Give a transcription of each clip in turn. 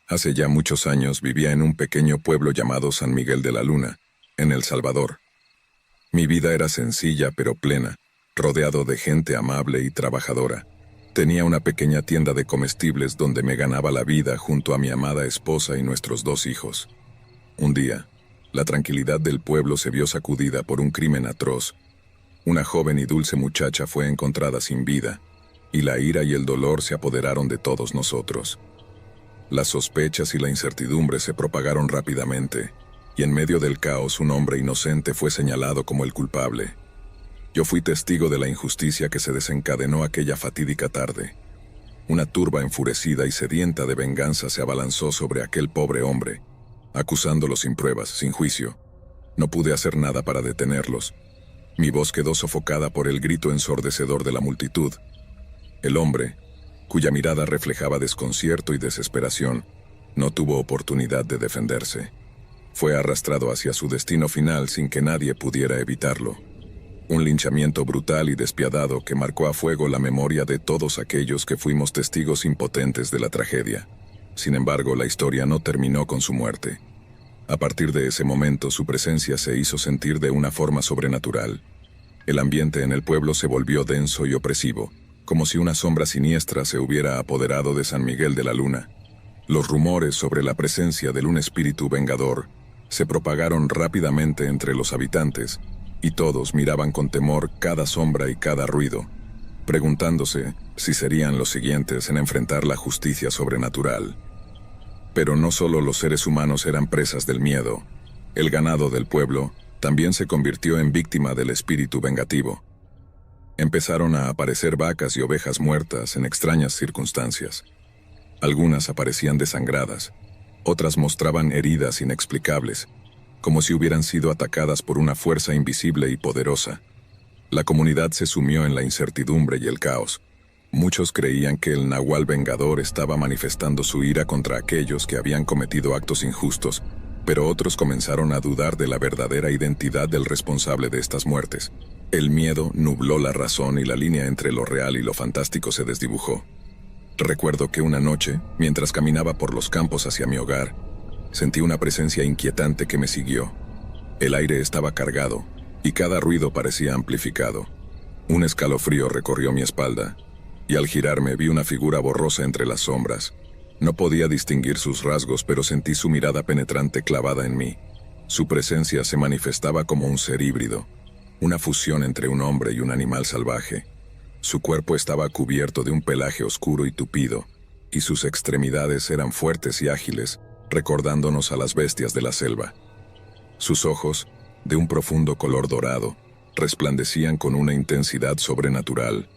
Hace ya muchos años vivía en un pequeño pueblo llamado San Miguel de la Luna, en El Salvador. Mi vida era sencilla pero plena, rodeado de gente amable y trabajadora. Tenía una pequeña tienda de comestibles donde me ganaba la vida junto a mi amada esposa y nuestros 2 hijos. Un día, la tranquilidad del pueblo se vio sacudida por un crimen atroz. Una joven y dulce muchacha fue encontrada sin vida, y la ira y el dolor se apoderaron de todos nosotros. Las sospechas y la incertidumbre se propagaron rápidamente, y en medio del caos un hombre inocente fue señalado como el culpable. Yo fui testigo de la injusticia que se desencadenó aquella fatídica tarde. Una turba enfurecida y sedienta de venganza se abalanzó sobre aquel pobre hombre, acusándolo sin pruebas, sin juicio. No pude hacer nada para detenerlos. Mi voz quedó sofocada por el grito ensordecedor de la multitud. El hombre, cuya mirada reflejaba desconcierto y desesperación, no tuvo oportunidad de defenderse. Fue arrastrado hacia su destino final sin que nadie pudiera evitarlo. Un linchamiento brutal y despiadado que marcó a fuego la memoria de todos aquellos que fuimos testigos impotentes de la tragedia. Sin embargo, la historia no terminó con su muerte. A partir de ese momento, su presencia se hizo sentir de una forma sobrenatural. El ambiente en el pueblo se volvió denso y opresivo, como si una sombra siniestra se hubiera apoderado de San Miguel de la Luna. Los rumores sobre la presencia de un espíritu vengador se propagaron rápidamente entre los habitantes, y todos miraban con temor cada sombra y cada ruido, preguntándose si serían los siguientes en enfrentar la justicia sobrenatural. Pero no solo los seres humanos eran presas del miedo. El ganado del pueblo también se convirtió en víctima del espíritu vengativo. Empezaron a aparecer vacas y ovejas muertas en extrañas circunstancias. Algunas aparecían desangradas, otras mostraban heridas inexplicables, como si hubieran sido atacadas por una fuerza invisible y poderosa. La comunidad se sumió en la incertidumbre y el caos. Muchos creían que el Nahual Vengador estaba manifestando su ira contra aquellos que habían cometido actos injustos, pero otros comenzaron a dudar de la verdadera identidad del responsable de estas muertes. El miedo nubló la razón y la línea entre lo real y lo fantástico se desdibujó. Recuerdo que una noche, mientras caminaba por los campos hacia mi hogar, sentí una presencia inquietante que me siguió. El aire estaba cargado, y cada ruido parecía amplificado. Un escalofrío recorrió mi espalda, y al girarme vi una figura borrosa entre las sombras. No podía distinguir sus rasgos, pero sentí su mirada penetrante clavada en mí. Su presencia se manifestaba como un ser híbrido, una fusión entre un hombre y un animal salvaje. Su cuerpo estaba cubierto de un pelaje oscuro y tupido, y sus extremidades eran fuertes y ágiles, recordándonos a las bestias de la selva. Sus ojos, de un profundo color dorado, resplandecían con una intensidad sobrenatural,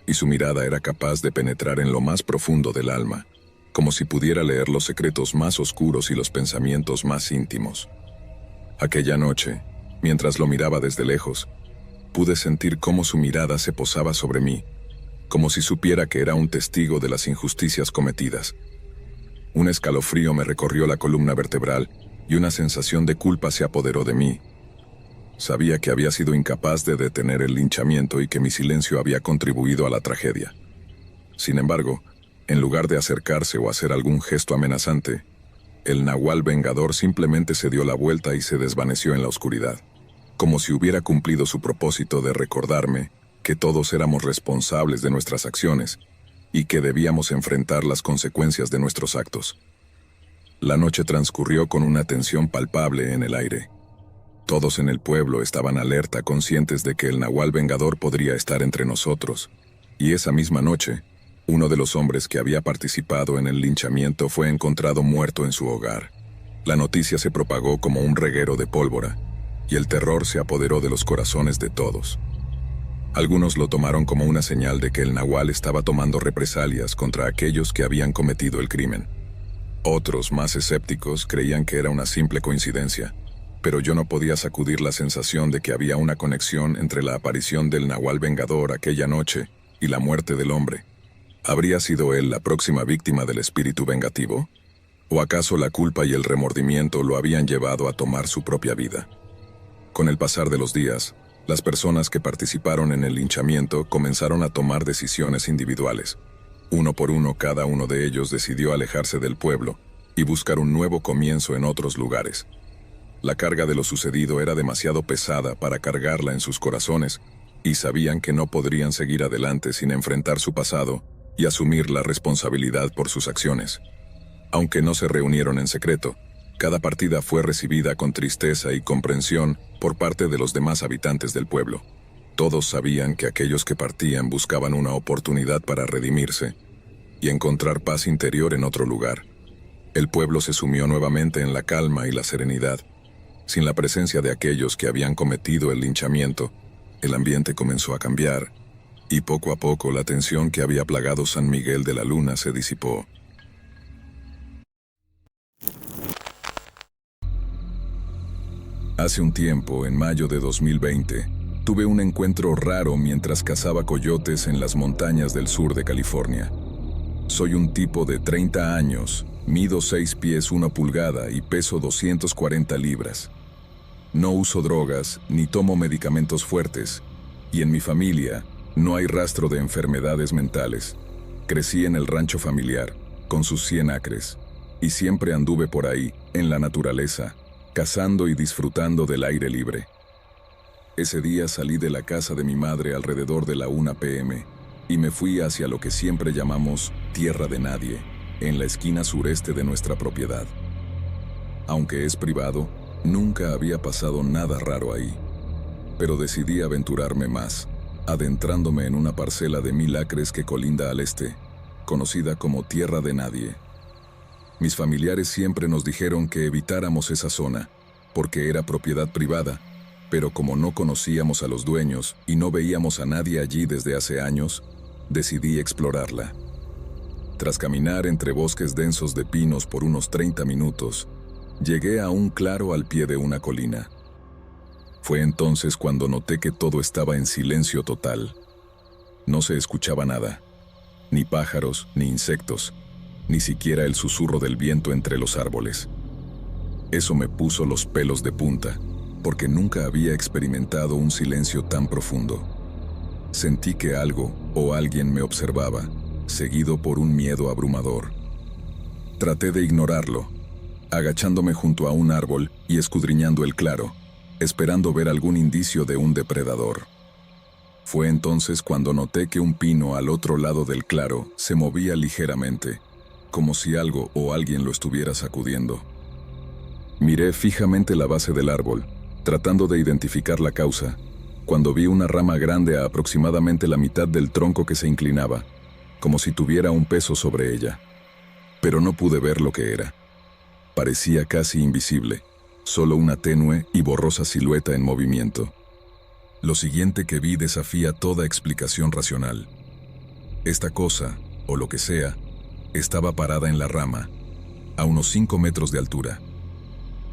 y su mirada era capaz de penetrar en lo más profundo del alma, como si pudiera leer los secretos más oscuros y los pensamientos más íntimos. Aquella noche, mientras lo miraba desde lejos, pude sentir cómo su mirada se posaba sobre mí, como si supiera que era un testigo de las injusticias cometidas. Un escalofrío me recorrió la columna vertebral y una sensación de culpa se apoderó de mí. Sabía que había sido incapaz de detener el linchamiento y que mi silencio había contribuido a la tragedia. Sin embargo, en lugar de acercarse o hacer algún gesto amenazante, el Nahual Vengador simplemente se dio la vuelta y se desvaneció en la oscuridad, como si hubiera cumplido su propósito de recordarme que todos éramos responsables de nuestras acciones y que debíamos enfrentar las consecuencias de nuestros actos. La noche transcurrió con una tensión palpable en el aire. Todos en el pueblo estaban alerta, conscientes de que el Nahual Vengador podría estar entre nosotros, y esa misma noche, uno de los hombres que había participado en el linchamiento fue encontrado muerto en su hogar. La noticia se propagó como un reguero de pólvora, y el terror se apoderó de los corazones de todos. Algunos lo tomaron como una señal de que el Nahual estaba tomando represalias contra aquellos que habían cometido el crimen. Otros, más escépticos, creían que era una simple coincidencia, pero yo no podía sacudir la sensación de que había una conexión entre la aparición del Nahual Vengador aquella noche y la muerte del hombre. ¿Habría sido él la próxima víctima del espíritu vengativo? ¿O acaso la culpa y el remordimiento lo habían llevado a tomar su propia vida? Con el pasar de los días, las personas que participaron en el linchamiento comenzaron a tomar decisiones individuales. Uno por uno, cada uno de ellos decidió alejarse del pueblo, y buscar un nuevo comienzo en otros lugares. La carga de lo sucedido era demasiado pesada para cargarla en sus corazones, y sabían que no podrían seguir adelante sin enfrentar su pasado y asumir la responsabilidad por sus acciones. Aunque no se reunieron en secreto, cada partida fue recibida con tristeza y comprensión por parte de los demás habitantes del pueblo. Todos sabían que aquellos que partían buscaban una oportunidad para redimirse y encontrar paz interior en otro lugar. El pueblo se sumió nuevamente en la calma y la serenidad. Sin la presencia de aquellos que habían cometido el linchamiento, el ambiente comenzó a cambiar, y poco a poco la tensión que había plagado San Miguel de la Luna se disipó. Hace un tiempo, en mayo de 2020, tuve un encuentro raro mientras cazaba coyotes en las montañas del sur de California. Soy un tipo de 30 años, mido 6 pies 1 pulgada y peso 240 libras. No uso drogas ni tomo medicamentos fuertes, y en mi familia no hay rastro de enfermedades mentales. Crecí en el rancho familiar, con sus 100 acres, y siempre anduve por ahí, en la naturaleza, cazando y disfrutando del aire libre. Ese día salí de la casa de mi madre alrededor de la 1 p.m. y me fui hacia lo que siempre llamamos Tierra de Nadie, en la esquina sureste de nuestra propiedad. Aunque es privado, nunca había pasado nada raro ahí, pero decidí aventurarme más, adentrándome en una parcela de 1000 acres que colinda al este, conocida como Tierra de Nadie. Mis familiares siempre nos dijeron que evitáramos esa zona, porque era propiedad privada, pero como no conocíamos a los dueños y no veíamos a nadie allí desde hace años, decidí explorarla. Tras caminar entre bosques densos de pinos por unos 30 minutos, llegué a un claro al pie de una colina. Fue entonces cuando noté que todo estaba en silencio total. No se escuchaba nada, ni pájaros, ni insectos, ni siquiera el susurro del viento entre los árboles. Eso me puso los pelos de punta, porque nunca había experimentado un silencio tan profundo. Sentí que algo o alguien me observaba, seguido por un miedo abrumador. Traté de ignorarlo, agachándome junto a un árbol y escudriñando el claro, esperando ver algún indicio de un depredador. Fue entonces cuando noté que un pino al otro lado del claro se movía ligeramente, como si algo o alguien lo estuviera sacudiendo. Miré fijamente la base del árbol, tratando de identificar la causa, cuando vi una rama grande a aproximadamente la mitad del tronco que se inclinaba, como si tuviera un peso sobre ella. Pero no pude ver lo que era. Parecía casi invisible, solo una tenue y borrosa silueta en movimiento. Lo siguiente que vi desafía toda explicación racional. Esta cosa, o lo que sea, estaba parada en la rama, a unos 5 metros de altura.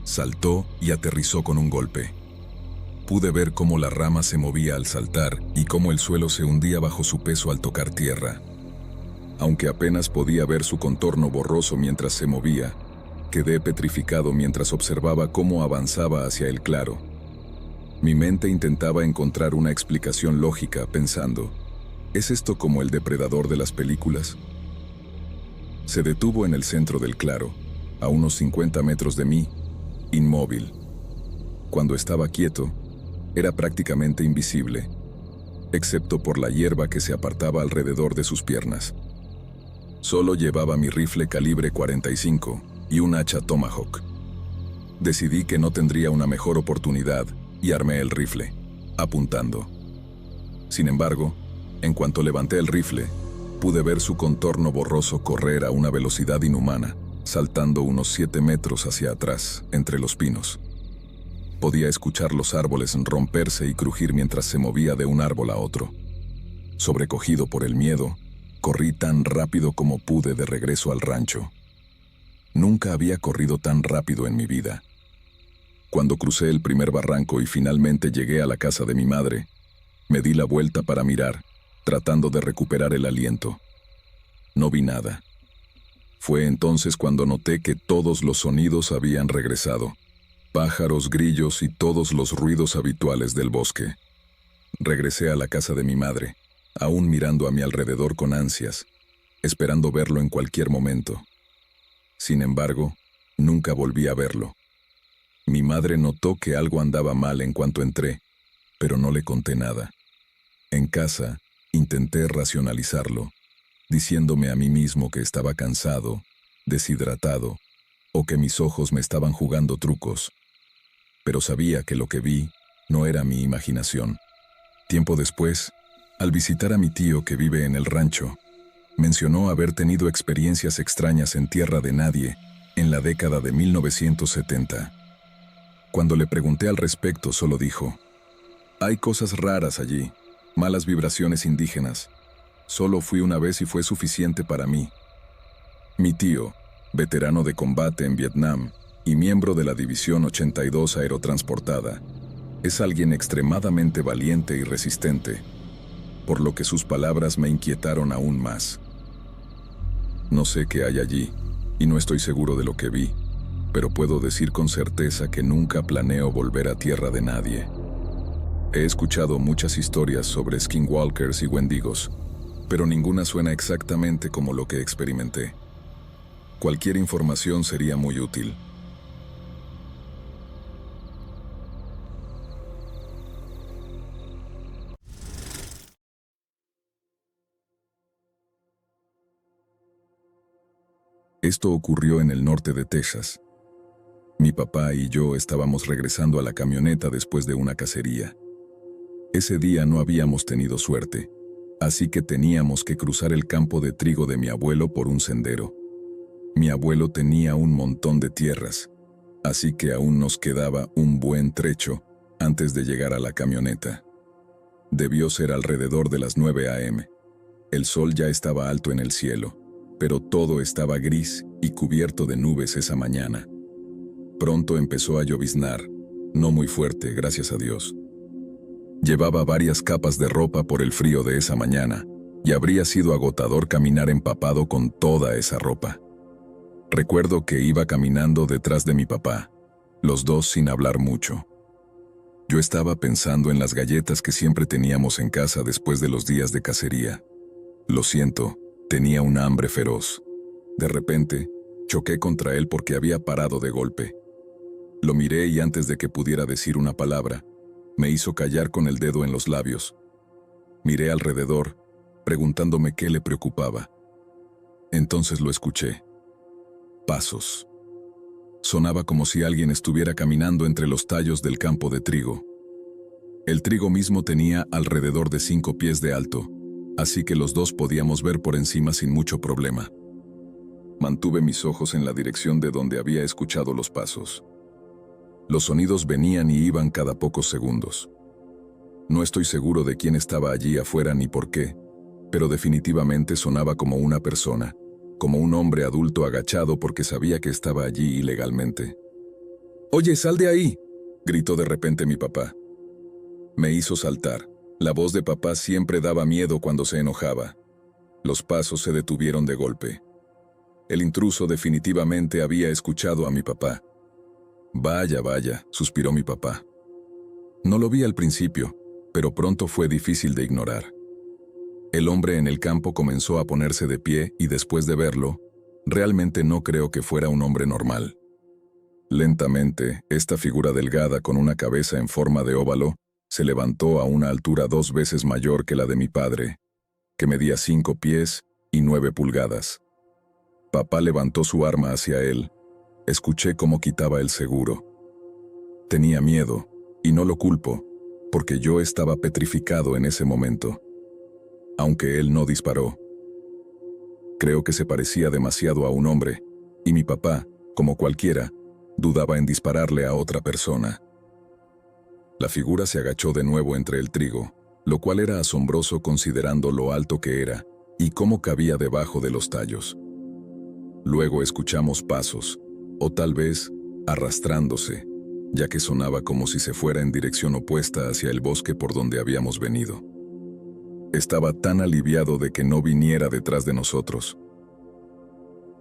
Saltó y aterrizó con un golpe. Pude ver cómo la rama se movía al saltar y cómo el suelo se hundía bajo su peso al tocar tierra. Aunque apenas podía ver su contorno borroso mientras se movía, quedé petrificado mientras observaba cómo avanzaba hacia el claro. Mi mente intentaba encontrar una explicación lógica, pensando, ¿es esto como el depredador de las películas? Se detuvo en el centro del claro, a unos 50 metros de mí, inmóvil. Cuando estaba quieto, era prácticamente invisible, excepto por la hierba que se apartaba alrededor de sus piernas. Solo llevaba mi rifle calibre 45 y un hacha Tomahawk. Decidí que no tendría una mejor oportunidad y armé el rifle, apuntando. Sin embargo, en cuanto levanté el rifle, pude ver su contorno borroso correr a una velocidad inhumana, saltando unos 7 metros hacia atrás, entre los pinos. Podía escuchar los árboles romperse y crujir mientras se movía de un árbol a otro. Sobrecogido por el miedo, corrí tan rápido como pude de regreso al rancho. Nunca había corrido tan rápido en mi vida. Cuando crucé el primer barranco y finalmente llegué a la casa de mi madre, me di la vuelta para mirar, tratando de recuperar el aliento. No vi nada. Fue entonces cuando noté que todos los sonidos habían regresado. Pájaros, grillos y todos los ruidos habituales del bosque. Regresé a la casa de mi madre, aún mirando a mi alrededor con ansias, esperando verlo en cualquier momento. Sin embargo, nunca volví a verlo. Mi madre notó que algo andaba mal en cuanto entré, pero no le conté nada. En casa, intenté racionalizarlo, diciéndome a mí mismo que estaba cansado, deshidratado, o que mis ojos me estaban jugando trucos. Pero sabía que lo que vi no era mi imaginación. Tiempo después, al visitar a mi tío que vive en el rancho, mencionó haber tenido experiencias extrañas en tierra de nadie en la década de 1970. Cuando le pregunté al respecto, solo dijo: «Hay cosas raras allí, malas vibraciones indígenas. Solo fui una vez y fue suficiente para mí». Mi tío, veterano de combate en Vietnam y miembro de la División 82 Aerotransportada, es alguien extremadamente valiente y resistente, por lo que sus palabras me inquietaron aún más. No sé qué hay allí, y no estoy seguro de lo que vi, pero puedo decir con certeza que nunca planeo volver a tierra de nadie. He escuchado muchas historias sobre skinwalkers y wendigos, pero ninguna suena exactamente como lo que experimenté. Cualquier información sería muy útil. Esto ocurrió en el norte de Texas. Mi papá y yo estábamos regresando a la camioneta después de una cacería. Ese día no habíamos tenido suerte, así que teníamos que cruzar el campo de trigo de mi abuelo por un sendero. Mi abuelo tenía un montón de tierras, así que aún nos quedaba un buen trecho antes de llegar a la camioneta. Debió ser alrededor de las 9 a.m. El sol ya estaba alto en el cielo, pero todo estaba gris y cubierto de nubes esa mañana. Pronto empezó a lloviznar, no muy fuerte, gracias a Dios. Llevaba varias capas de ropa por el frío de esa mañana, y habría sido agotador caminar empapado con toda esa ropa. Recuerdo que iba caminando detrás de mi papá, los dos sin hablar mucho. Yo estaba pensando en las galletas que siempre teníamos en casa después de los días de cacería. Lo siento, tenía un hambre feroz. De repente, choqué contra él porque había parado de golpe. Lo miré y antes de que pudiera decir una palabra, me hizo callar con el dedo en los labios. Miré alrededor, preguntándome qué le preocupaba. Entonces lo escuché. Pasos. Sonaba como si alguien estuviera caminando entre los tallos del campo de trigo. El trigo mismo tenía alrededor de 5 pies de alto, así que los dos podíamos ver por encima sin mucho problema. Mantuve mis ojos en la dirección de donde había escuchado los pasos. Los sonidos venían y iban cada pocos segundos. No estoy seguro de quién estaba allí afuera ni por qué, pero definitivamente sonaba como una persona, como un hombre adulto agachado porque sabía que estaba allí ilegalmente. «¡Oye, sal de ahí!», gritó de repente mi papá. Me hizo saltar. La voz de papá siempre daba miedo cuando se enojaba. Los pasos se detuvieron de golpe. El intruso definitivamente había escuchado a mi papá. «Vaya, vaya», suspiró mi papá. No lo vi al principio, pero pronto fue difícil de ignorar. El hombre en el campo comenzó a ponerse de pie y después de verlo, realmente no creo que fuera un hombre normal. Lentamente, esta figura delgada con una cabeza en forma de óvalo se levantó a una altura 2 veces mayor que la de mi padre, que medía 5 pies y 9 pulgadas. Papá levantó su arma hacia él. Escuché cómo quitaba el seguro. Tenía miedo, y no lo culpo, porque yo estaba petrificado en ese momento. Aunque él no disparó. Creo que se parecía demasiado a un hombre, y mi papá, como cualquiera, dudaba en dispararle a otra persona. La figura se agachó de nuevo entre el trigo, lo cual era asombroso considerando lo alto que era y cómo cabía debajo de los tallos. Luego escuchamos pasos, o tal vez arrastrándose, ya que sonaba como si se fuera en dirección opuesta hacia el bosque por donde habíamos venido. Estaba tan aliviado de que no viniera detrás de nosotros.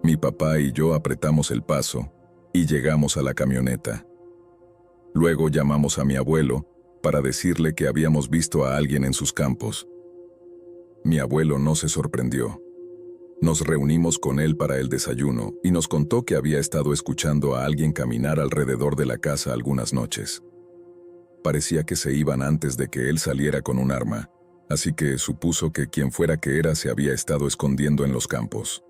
Mi papá y yo apretamos el paso y llegamos a la camioneta. Luego llamamos a mi abuelo para decirle que habíamos visto a alguien en sus campos. Mi abuelo no se sorprendió. Nos reunimos con él para el desayuno y nos contó que había estado escuchando a alguien caminar alrededor de la casa algunas noches. Parecía que se iban antes de que él saliera con un arma, así que supuso que quien fuera que era se había estado escondiendo en los campos.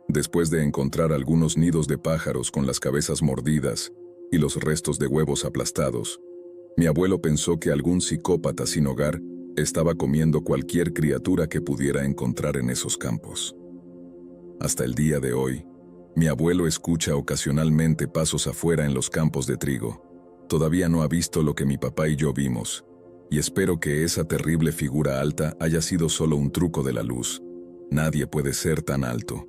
Después de encontrar algunos nidos de pájaros con las cabezas mordidas y los restos de huevos aplastados, mi abuelo pensó que algún psicópata sin hogar estaba comiendo cualquier criatura que pudiera encontrar en esos campos. Hasta el día de hoy, mi abuelo escucha ocasionalmente pasos afuera en los campos de trigo. Todavía no ha visto lo que mi papá y yo vimos, y espero que esa terrible figura alta haya sido solo un truco de la luz. Nadie puede ser tan alto.